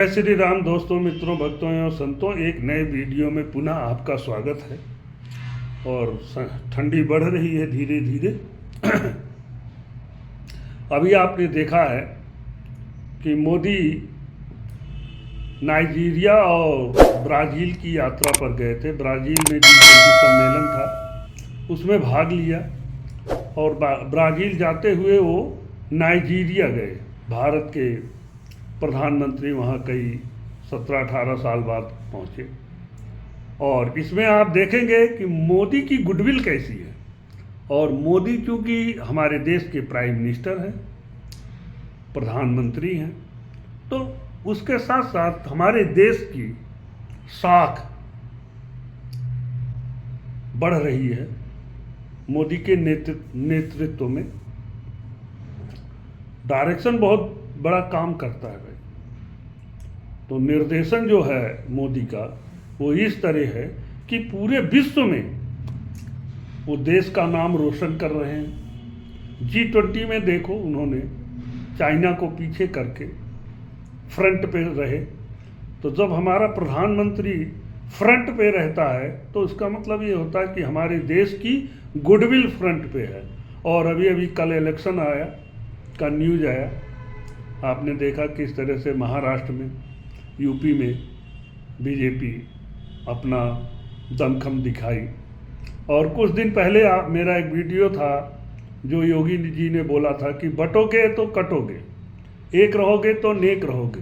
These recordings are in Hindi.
जय श्री राम दोस्तों, मित्रों, भक्तों एवं संतों, एक नए वीडियो में पुनः आपका स्वागत है। और ठंडी बढ़ रही है धीरे धीरे। अभी आपने देखा है कि मोदी नाइजीरिया और ब्राज़ील की यात्रा पर गए थे। ब्राज़ील में G20 सम्मेलन था, उसमें भाग लिया और ब्राज़ील जाते हुए वो नाइजीरिया गए। भारत के प्रधानमंत्री वहाँ कई 17-18 साल बाद पहुँचे। और इसमें आप देखेंगे कि मोदी की गुडविल कैसी है। और मोदी चूँकि हमारे देश के प्राइम मिनिस्टर हैं, प्रधानमंत्री हैं, तो उसके साथ साथ हमारे देश की साख बढ़ रही है मोदी के नेतृत्व में। डायरेक्शन बहुत बड़ा काम करता है भाई। तो निर्देशन जो है मोदी का वो इस तरह है कि पूरे विश्व में वो देश का नाम रोशन कर रहे हैं। G20 में देखो, उन्होंने चाइना को पीछे करके फ्रंट पे रहे। तो जब हमारा प्रधानमंत्री फ्रंट पे रहता है तो उसका मतलब ये होता है कि हमारे देश की गुडविल फ्रंट पे है। और अभी अभी कल इलेक्शन आया का न्यूज़ आया, आपने देखा किस तरह से महाराष्ट्र में, यूपी में बीजेपी अपना दमखम दिखाई। और कुछ दिन पहले मेरा एक वीडियो था जो योगी जी ने बोला था कि बटोगे तो कटोगे, एक रहोगे तो नेक रहोगे।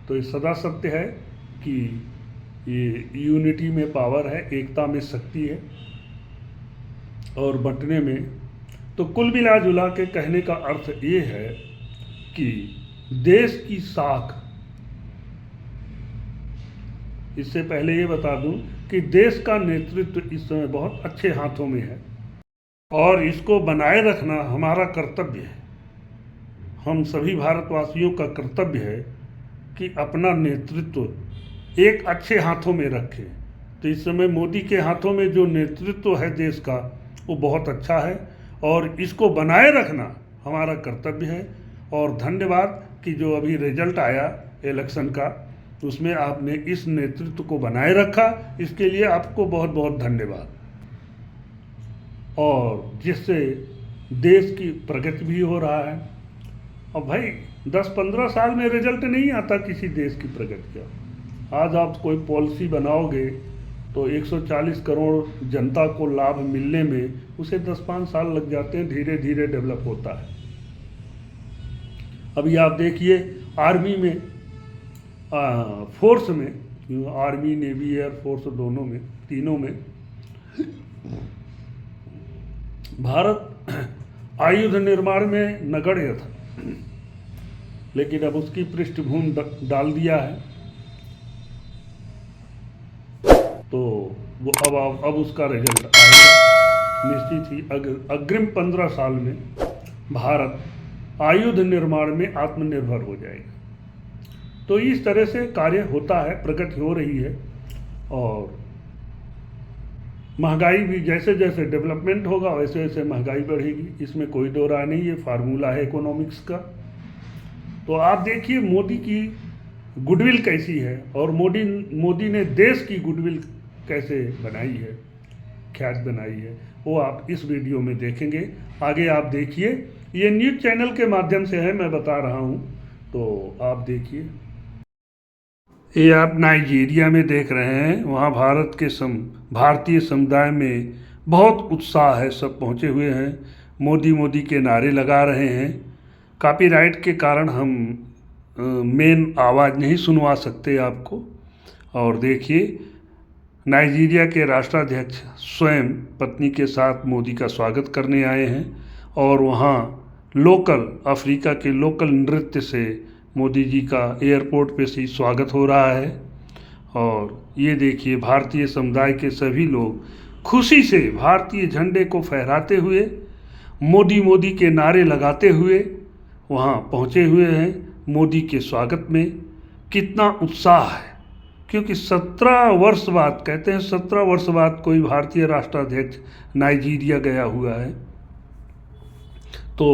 तो ये सदा सत्य है कि ये यूनिटी में पावर है, एकता में शक्ति है और बंटने में। तो कुल मिला जुला के कहने का अर्थ ये है कि देश की साख, इससे पहले ये बता दूं कि देश का नेतृत्व इस समय बहुत अच्छे हाथों में है और इसको बनाए रखना हमारा कर्तव्य है। हम सभी भारतवासियों का कर्तव्य है कि अपना नेतृत्व एक अच्छे हाथों में रखें। तो इस समय मोदी के हाथों में जो नेतृत्व है देश का, वो बहुत अच्छा है और इसको बनाए रखना हमारा कर्तव्य है। और धन्यवाद कि जो अभी रिजल्ट आया इलेक्शन का, उसमें आपने इस नेतृत्व को बनाए रखा, इसके लिए आपको बहुत बहुत धन्यवाद। और जिससे देश की प्रगति भी हो रहा है। और भाई 10-15 साल में रिजल्ट नहीं आता किसी देश की प्रगति का। आज आप कोई पॉलिसी बनाओगे तो 140 करोड़ जनता को लाभ मिलने में उसे 10-5 साल लग जाते हैं, धीरे धीरे डेवलप होता है। अभी आप देखिए आर्मी में, फोर्स में, आर्मी, नेवी, एयरफोर्स, दोनों में, तीनों में भारत आयुध निर्माण में नगण्य था, लेकिन अब उसकी पृष्ठभूमि डाल दिया है। तो वो अब उसका रिजल्ट आएगा निश्चित ही। अग्रिम 15 साल में भारत आयुध निर्माण में आत्मनिर्भर हो जाएगा। तो इस तरह से कार्य होता है, प्रगति हो रही है। और महंगाई भी जैसे जैसे डेवलपमेंट होगा वैसे वैसे महंगाई बढ़ेगी, इसमें कोई दो राय नहीं, ये फार्मूला है इकोनॉमिक्स का। तो आप देखिए मोदी की गुडविल कैसी है और मोदी ने देश की गुडविल कैसे बनाई है, ख्यात बनाई है, वो आप इस वीडियो में देखेंगे। आगे आप देखिए, ये न्यूज़ चैनल के माध्यम से है, मैं बता रहा हूँ, तो आप देखिए। ये आप नाइजीरिया में देख रहे हैं, वहाँ भारतीय समुदाय में बहुत उत्साह है, सब पहुँचे हुए हैं, मोदी मोदी के नारे लगा रहे हैं। कॉपीराइट के कारण हम मेन आवाज़ नहीं सुनवा सकते आपको। और देखिए नाइजीरिया के राष्ट्राध्यक्ष स्वयं पत्नी के साथ मोदी का स्वागत करने आए हैं और वहाँ लोकल अफ्रीका के लोकल नृत्य से मोदी जी का एयरपोर्ट पे से स्वागत हो रहा है। और ये देखिए भारतीय समुदाय के सभी लोग खुशी से भारतीय झंडे को फहराते हुए, मोदी मोदी के नारे लगाते हुए वहाँ पहुँचे हुए हैं मोदी के स्वागत में। कितना उत्साह है, क्योंकि 17 वर्ष बाद, कहते हैं 17 वर्ष बाद कोई भारतीय राष्ट्राध्यक्ष नाइजीरिया गया हुआ है। तो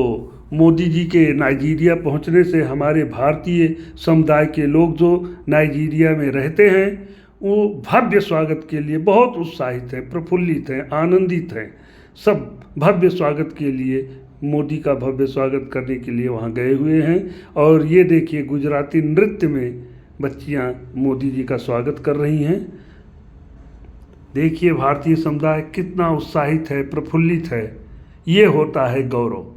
मोदी जी के नाइजीरिया पहुंचने से हमारे भारतीय समुदाय के लोग जो नाइजीरिया में रहते हैं वो भव्य स्वागत के लिए बहुत उत्साहित हैं, प्रफुल्लित हैं, आनंदित हैं। सब भव्य स्वागत के लिए, मोदी का भव्य स्वागत करने के लिए वहाँ गए हुए हैं। और ये देखिए गुजराती नृत्य में बच्चियाँ मोदी जी का स्वागत कर रही हैं। देखिए भारतीय समुदाय कितना उत्साहित है, प्रफुल्लित है। ये होता है गौरव।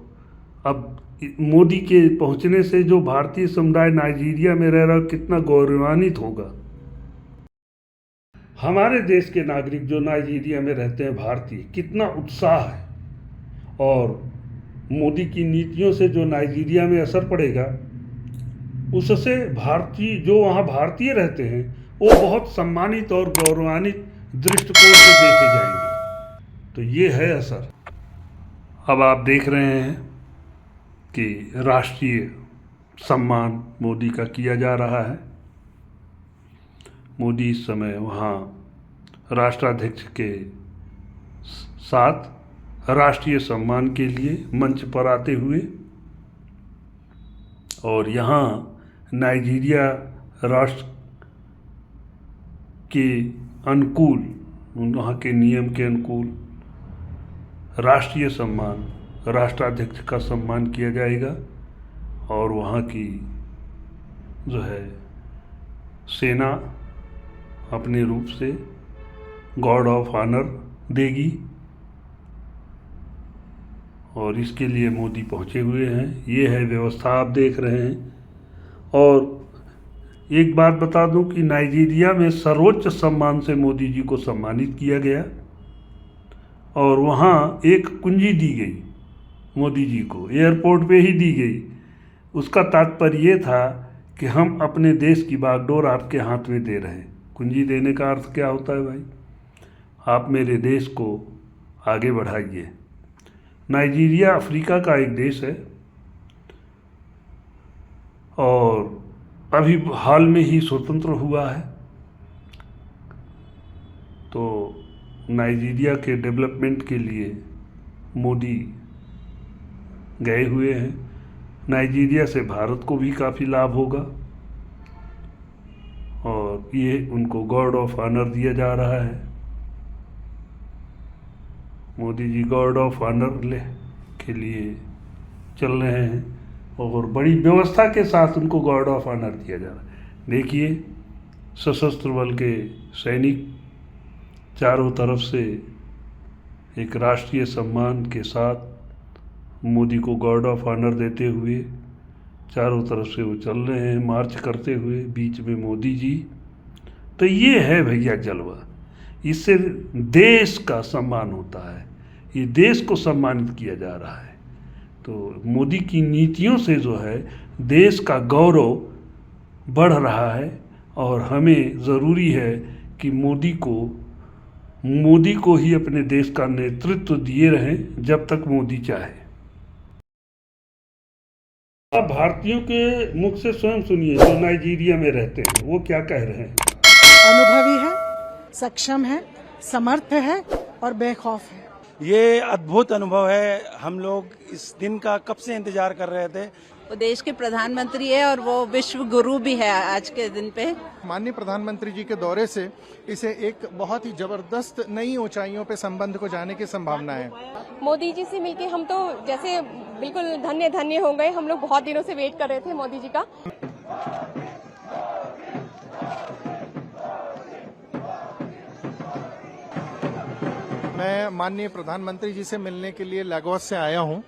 अब मोदी के पहुंचने से जो भारतीय समुदाय नाइजीरिया में रह रहा है कितना गौरवान्वित होगा। हमारे देश के नागरिक जो नाइजीरिया में रहते हैं भारतीय, कितना उत्साह है। और मोदी की नीतियों से जो नाइजीरिया में असर पड़ेगा उससे भारतीय जो वहाँ भारतीय रहते हैं वो बहुत सम्मानित और गौरवान्वित दृष्टिकोण से देखे जाएंगे। तो ये है असर। अब आप देख रहे हैं कि राष्ट्रीय सम्मान मोदी का किया जा रहा है। मोदी इस समय वहाँ राष्ट्राध्यक्ष के साथ राष्ट्रीय सम्मान के लिए मंच पर आते हुए, और यहाँ नाइजीरिया राष्ट्र के अनुकूल, वहाँ के नियम के अनुकूल राष्ट्रीय सम्मान, राष्ट्राध्यक्ष का सम्मान किया जाएगा। और वहाँ की जो है सेना अपने रूप से गार्ड ऑफ ऑनर देगी। और इसके लिए मोदी पहुँचे हुए हैं। ये है व्यवस्था आप देख रहे हैं। और एक बात बता दूं कि नाइजीरिया में सर्वोच्च सम्मान से मोदी जी को सम्मानित किया गया और वहाँ एक कुंजी दी गई मोदी जी को, एयरपोर्ट पे ही दी गई। उसका तात्पर्य ये था कि हम अपने देश की बागडोर आपके हाथ में दे रहे हैं। कुंजी देने का अर्थ क्या होता है भाई? आप मेरे देश को आगे बढ़ाइए। नाइजीरिया अफ्रीका का एक देश है और अभी हाल में ही स्वतंत्र हुआ है। तो नाइजीरिया के डेवलपमेंट के लिए मोदी गए हुए हैं। नाइजीरिया से भारत को भी काफ़ी लाभ होगा और ये उनको गार्ड ऑफ ऑनर दिया जा रहा है। Modi ji guard of honour के लिए चल रहे हैं और बड़ी व्यवस्था के साथ उनको गार्ड ऑफ ऑनर दिया जा रहा है। देखिए सशस्त्र बल के सैनिक चारों तरफ से एक राष्ट्रीय सम्मान के साथ मोदी को गार्ड ऑफ ऑनर देते हुए चारों तरफ से वो चल रहे हैं, मार्च करते हुए, बीच में मोदी जी। तो ये है भैया जलवा। इससे देश का सम्मान होता है, ये देश को सम्मानित किया जा रहा है। तो मोदी की नीतियों से जो है देश का गौरव बढ़ रहा है और हमें ज़रूरी है कि मोदी को ही अपने देश का नेतृत्व दिए रहें जब तक मोदी चाहे। आप भारतीयों के मुख से स्वयं सुनिए जो नाइजीरिया में रहते हैं वो क्या कह रहे हैं। अनुभवी है, सक्षम है, समर्थ है और बेखौफ है। ये अद्भुत अनुभव है। हम लोग इस दिन का कब से इंतजार कर रहे थे। वो देश के प्रधानमंत्री है और वो विश्व गुरु भी है आज के दिन पे। माननीय प्रधानमंत्री जी के दौरे से इसे एक बहुत ही जबरदस्त नई ऊंचाइयों पे संबंध को जाने की संभावना है। मोदी जी से मिलके हम तो जैसे बिल्कुल धन्य धन्य हो गए। हम लोग बहुत दिनों से वेट कर रहे थे मोदी जी का। मैं माननीय प्रधानमंत्री जी से मिलने के लिए लागोस से आया हूं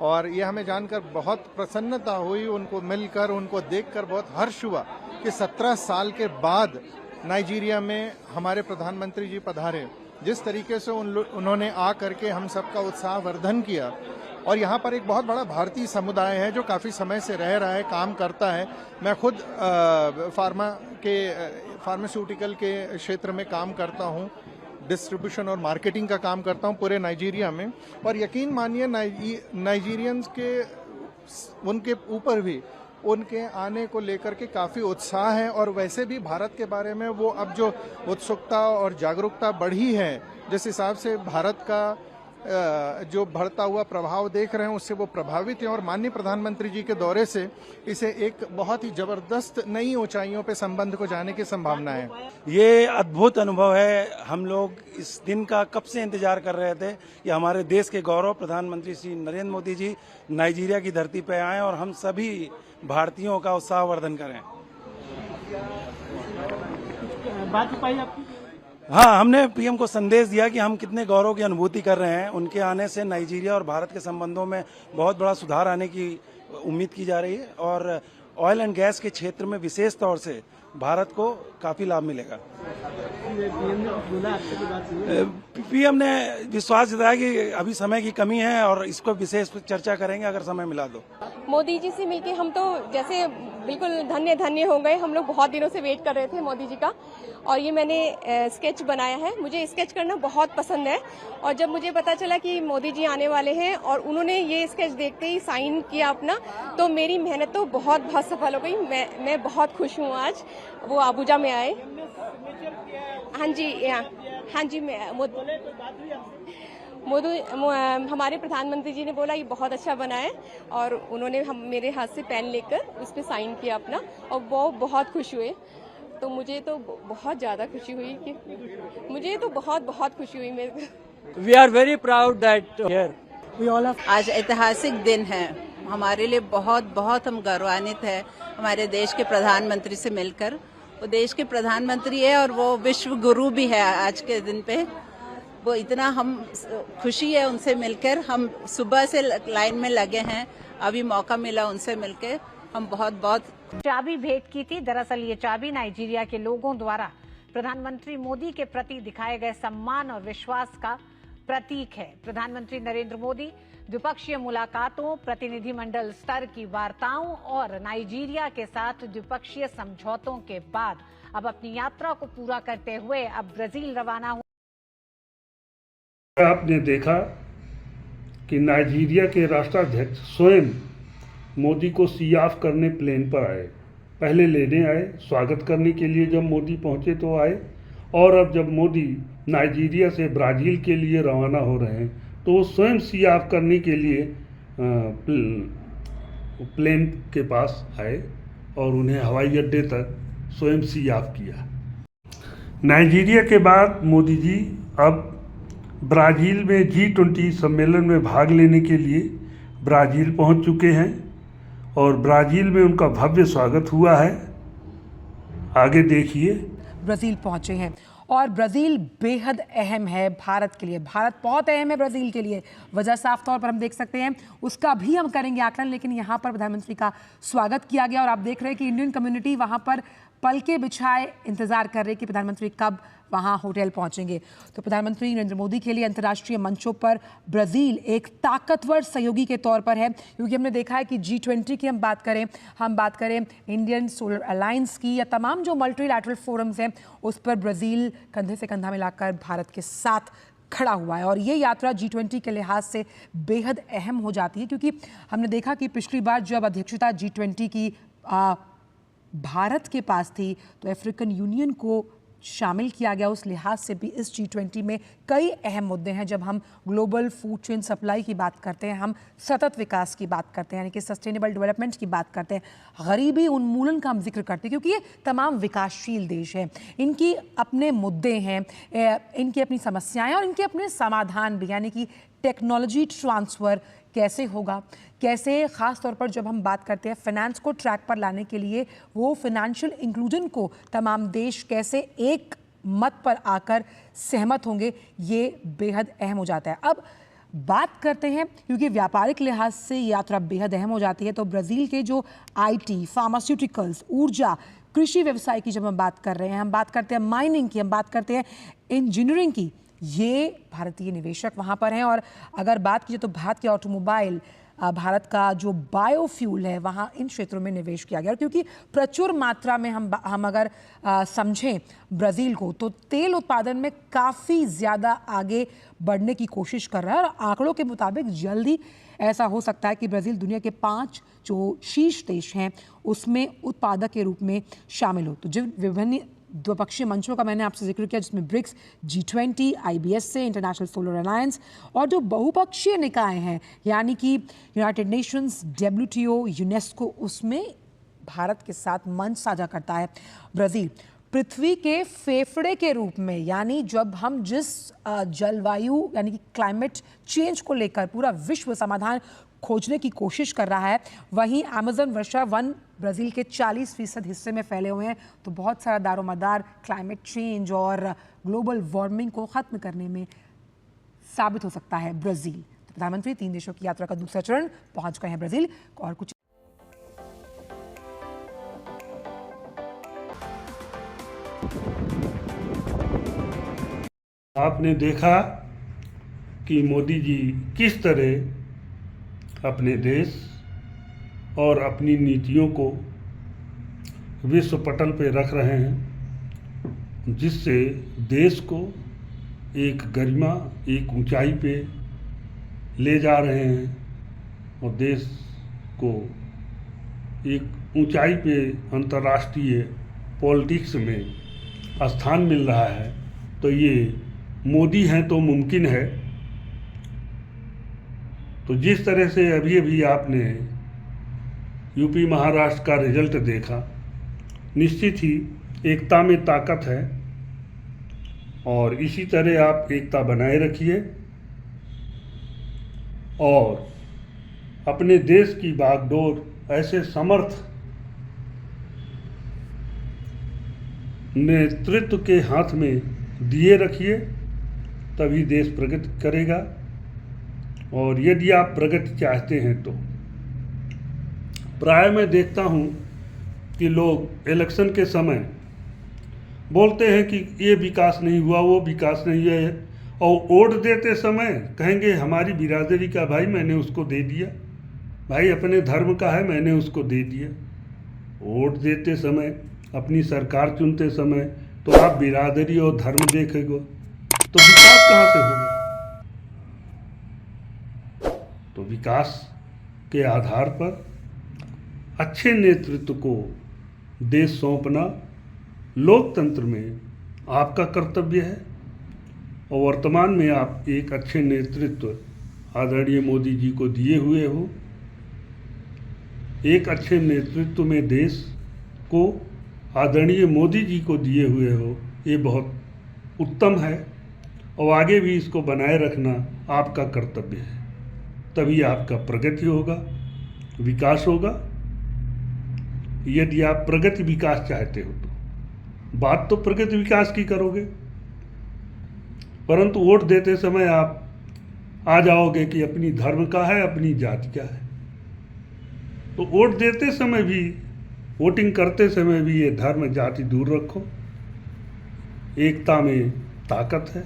और ये हमें जानकर बहुत प्रसन्नता हुई। उनको मिलकर, उनको देखकर बहुत हर्ष हुआ कि 17 साल के बाद नाइजीरिया में हमारे प्रधानमंत्री जी पधारे। जिस तरीके से उन्होंने आ करके हम सबका उत्साह वर्धन किया। और यहाँ पर एक बहुत बड़ा भारतीय समुदाय है जो काफ़ी समय से रह रहा है, काम करता है। मैं खुद फार्मास्यूटिकल के क्षेत्र में काम करता हूँ, डिस्ट्रीब्यूशन और मार्केटिंग का काम करता हूं पूरे नाइजीरिया में। और यकीन मानिए नाइजीरियंस के उनके ऊपर भी उनके आने को लेकर के काफ़ी उत्साह है। और वैसे भी भारत के बारे में वो अब जो उत्सुकता और जागरूकता बढ़ी है, जिस हिसाब से भारत का जो बढ़ता हुआ प्रभाव देख रहे हैं उससे वो प्रभावित हैं और माननीय प्रधानमंत्री जी के दौरे से इसे एक बहुत ही जबरदस्त नई ऊंचाइयों पे संबंध को जाने की संभावना है। ये अद्भुत अनुभव है। हम लोग इस दिन का कब से इंतजार कर रहे थे कि हमारे देश के गौरव प्रधानमंत्री श्री नरेंद्र मोदी जी नाइजीरिया की धरती पर आएं और हम सभी भारतीयों का उत्साहवर्धन करें। बात हो पाई आपकी? हाँ, हमने पीएम को संदेश दिया कि हम कितने गौरव की अनुभूति कर रहे हैं। उनके आने से नाइजीरिया और भारत के संबंधों में बहुत बड़ा सुधार आने की उम्मीद की जा रही है और ऑयल एंड गैस के क्षेत्र में विशेष तौर से भारत को काफी लाभ मिलेगा। पीएम ने विश्वास जताया कि अभी समय की कमी है और इसको विशेष चर्चा करेंगे अगर समय मिला तो। मोदी जी से मिलके हम तो जैसे बिल्कुल धन्य धन्य हो गए। हम लोग बहुत दिनों से वेट कर रहे थे मोदी जी का, और ये मैंने स्केच बनाया है। मुझे स्केच करना बहुत पसंद है और जब मुझे पता चला कि मोदी जी आने वाले हैं और उन्होंने ये स्केच देखते ही साइन किया अपना, तो मेरी मेहनत तो बहुत सफल हो गई। मैं बहुत खुश हूँ आज वो अबुजा में आए। हाँ जी, हमारे प्रधानमंत्री जी ने बोला ये बहुत अच्छा बना है और उन्होंने मेरे हाथ से पेन लेकर उस पर साइन किया अपना और वो बहुत खुश हुए। तो मुझे तो बहुत ज़्यादा खुशी हुई कि मुझे तो बहुत खुशी हुई मेरे को। We are very proud that here आज ऐतिहासिक दिन है हमारे लिए। बहुत हम गौरवान्वित है हमारे देश के प्रधानमंत्री से मिलकर। वो देश के प्रधानमंत्री है और वो विश्व गुरु भी है आज के दिन पे। वो इतना हम खुशी है उनसे मिलकर। हम सुबह से लाइन में लगे हैं, अभी मौका मिला उनसे मिलकर। हम बहुत चाबी भेंट की थी। दरअसल ये चाबी नाइजीरिया के लोगों द्वारा प्रधानमंत्री मोदी के प्रति दिखाए गए सम्मान और विश्वास का प्रतीक है। प्रधानमंत्री नरेंद्र मोदी द्विपक्षीय मुलाकातों, प्रतिनिधिमंडल स्तर की वार्ताओं और नाइजीरिया के साथ द्विपक्षीय समझौतों के बाद अब अपनी यात्रा को पूरा करते हुए अब ब्राजील रवाना हुए। आपने देखा कि नाइजीरिया के राष्ट्राध्यक्ष स्वयं मोदी को सी ऑफ करने प्लेन पर आए। पहले लेने आए, स्वागत करने के लिए जब मोदी पहुंचे तो आए, और अब जब मोदी नाइजीरिया से ब्राज़ील के लिए रवाना हो रहे हैं तो वो स्वयं सी ऑफ करने के लिए प्लेन के पास आए और उन्हें हवाई अड्डे तक स्वयं सी ऑफ किया। नाइजीरिया के बाद मोदी जी अब ब्राज़ील में G20 सम्मेलन में भाग लेने के लिए ब्राज़ील पहुंच चुके हैं और ब्राज़ील में उनका भव्य स्वागत हुआ है। आगे देखिए। ब्राज़ील पहुंचे हैं और ब्राज़ील बेहद अहम है भारत के लिए। भारत बहुत अहम है ब्राज़ील के लिए। वजह साफ तौर पर हम देख सकते हैं, उसका भी हम करेंगे आकलन। लेकिन यहाँ पर प्रधानमंत्री का स्वागत किया गया और आप देख रहे हैं कि इंडियन कम्युनिटी वहाँ पर पलके बिछाए इंतजार कर रहे कि प्रधानमंत्री कब वहाँ होटल पहुँचेंगे। तो प्रधानमंत्री नरेंद्र मोदी के लिए अंतर्राष्ट्रीय मंचों पर ब्राज़ील एक ताकतवर सहयोगी के तौर पर है, क्योंकि हमने देखा है कि G20 की हम बात करें इंडियन सोलर अलायंस की या तमाम जो मल्टीलैटरल फोरम्स हैं उस पर ब्राज़ील कंधे से कंधा मिलाकर भारत के साथ खड़ा हुआ है। और ये यात्रा G20 के लिहाज से बेहद अहम हो जाती है, क्योंकि हमने देखा कि पिछली बार जब अध्यक्षता G20 की भारत के पास थी तो अफ्रीकन यूनियन को शामिल किया गया। उस लिहाज से भी इस G20 में कई अहम मुद्दे हैं। जब हम ग्लोबल फूड चेन सप्लाई की बात करते हैं, हम सतत विकास की बात करते हैं, यानी कि सस्टेनेबल डेवलपमेंट की बात करते हैं, गरीबी उन्मूलन का हम जिक्र करते हैं, क्योंकि ये तमाम विकासशील देश हैं, इनकी अपने मुद्दे हैं, इनकी अपनी समस्याएं और इनके अपने समाधान भी। यानी कि टेक्नोलॉजी ट्रांसफ़र कैसे होगा, कैसे ख़ास तौर पर जब हम बात करते हैं फाइनेंस को ट्रैक पर लाने के लिए, वो फाइनेंशियल इंक्लूजन को तमाम देश कैसे एक मत पर आकर सहमत होंगे, ये बेहद अहम हो जाता है। अब बात करते हैं, क्योंकि व्यापारिक लिहाज से यात्रा बेहद अहम हो जाती है, तो ब्राज़ील के जो IT, फार्मास्यूटिकल्स, ऊर्जा, कृषि व्यवसाय की जब हम बात कर रहे हैं, हम बात करते हैं माइनिंग की, हम बात करते हैं इंजीनियरिंग की, ये भारतीय निवेशक वहाँ पर हैं। और अगर बात कीजिए तो भारत के ऑटोमोबाइल, भारत का जो बायोफ्यूल है, वहाँ इन क्षेत्रों में निवेश किया गया। क्योंकि प्रचुर मात्रा में हम अगर समझें ब्राज़ील को, तो तेल उत्पादन में काफ़ी ज़्यादा आगे बढ़ने की कोशिश कर रहा है और आंकड़ों के मुताबिक जल्दी ऐसा हो सकता है कि ब्राज़ील दुनिया के 5 जो शीर्ष देश हैं उसमें उत्पादक के रूप में शामिल हो। तो जिन विभिन्न द्विपक्षीय मंचों का मैंने आपसे जिक्र किया, जिसमें BRICS, G20, IBS, international solar alliance, और जो बहुपक्षीय निकाय हैं यानी कि यूनाइटेड नेशंस, WTO, यूनेस्को, उसमें भारत के साथ मंच साझा करता है ब्राज़ील। पृथ्वी के फेफड़े के रूप में, यानी जब हम जिस जलवायु यानी कि क्लाइमेट चेंज को लेकर पूरा विश्व समाधान खोजने की कोशिश कर रहा है, वहीं अमेज़न वर्षा वन ब्राज़ील के 40% हिस्से में फैले हुए हैं। तो बहुत सारा दारोमदार क्लाइमेट चेंज और ग्लोबल वार्मिंग को ख़त्म करने में साबित हो सकता है ब्राज़ील। तो प्रधानमंत्री 3 देशों की यात्रा का दूसरा चरण पहुंच गए हैं ब्राज़ील। और कुछ आपने देखा कि मोदी जी किस तरह अपने देश और अपनी नीतियों को विश्व पटल पे रख रहे हैं, जिससे देश को एक गरिमा, एक ऊंचाई पे ले जा रहे हैं और देश को एक ऊंचाई पे अंतर्राष्ट्रीय पॉलिटिक्स में स्थान मिल रहा है। तो ये मोदी हैं तो मुमकिन है। तो जिस तरह से अभी अभी आपने यूपी महाराष्ट्र का रिजल्ट देखा, निश्चित ही एकता में ताकत है और इसी तरह आप एकता बनाए रखिए और अपने देश की बागडोर ऐसे समर्थ नेतृत्व के हाथ में दिए रखिए, तभी देश प्रगति करेगा। और यदि आप प्रगति चाहते हैं तो प्राय मैं देखता हूँ कि लोग इलेक्शन के समय बोलते हैं कि ये विकास नहीं हुआ, वो विकास नहीं है, और वोट देते समय कहेंगे हमारी बिरादरी का भाई मैंने उसको दे दिया, भाई अपने धर्म का है मैंने उसको दे दिया। वोट देते समय, अपनी सरकार चुनते समय तो आप बिरादरी और धर्म देखेंगे तो विकास कहाँ से होगा? तो विकास के आधार पर अच्छे नेतृत्व को देश सौंपना लोकतंत्र में आपका कर्तव्य है। और वर्तमान में आप एक अच्छे नेतृत्व आदरणीय मोदी जी को दिए हुए हो। एक अच्छे नेतृत्व में देश को आदरणीय मोदी जी को दिए हुए हो, ये बहुत उत्तम है और आगे भी इसको बनाए रखना आपका कर्तव्य है। तभी आपका प्रगति होगा, विकास होगा। यदि आप प्रगति विकास चाहते हो तो बात तो प्रगति विकास की करोगे, परंतु वोट देते समय आप आ जाओगे कि अपनी धर्म का है, अपनी जाति का है। तो वोट देते समय भी, वोटिंग करते समय भी ये धर्म जाति दूर रखो। एकता में ताकत है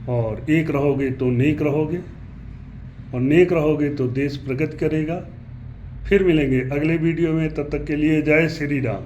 और एक रहोगे तो नेक रहोगे और नेक रहोगे तो देश प्रगति करेगा। फिर मिलेंगे अगले वीडियो में, तब तक के लिए जय श्री राम।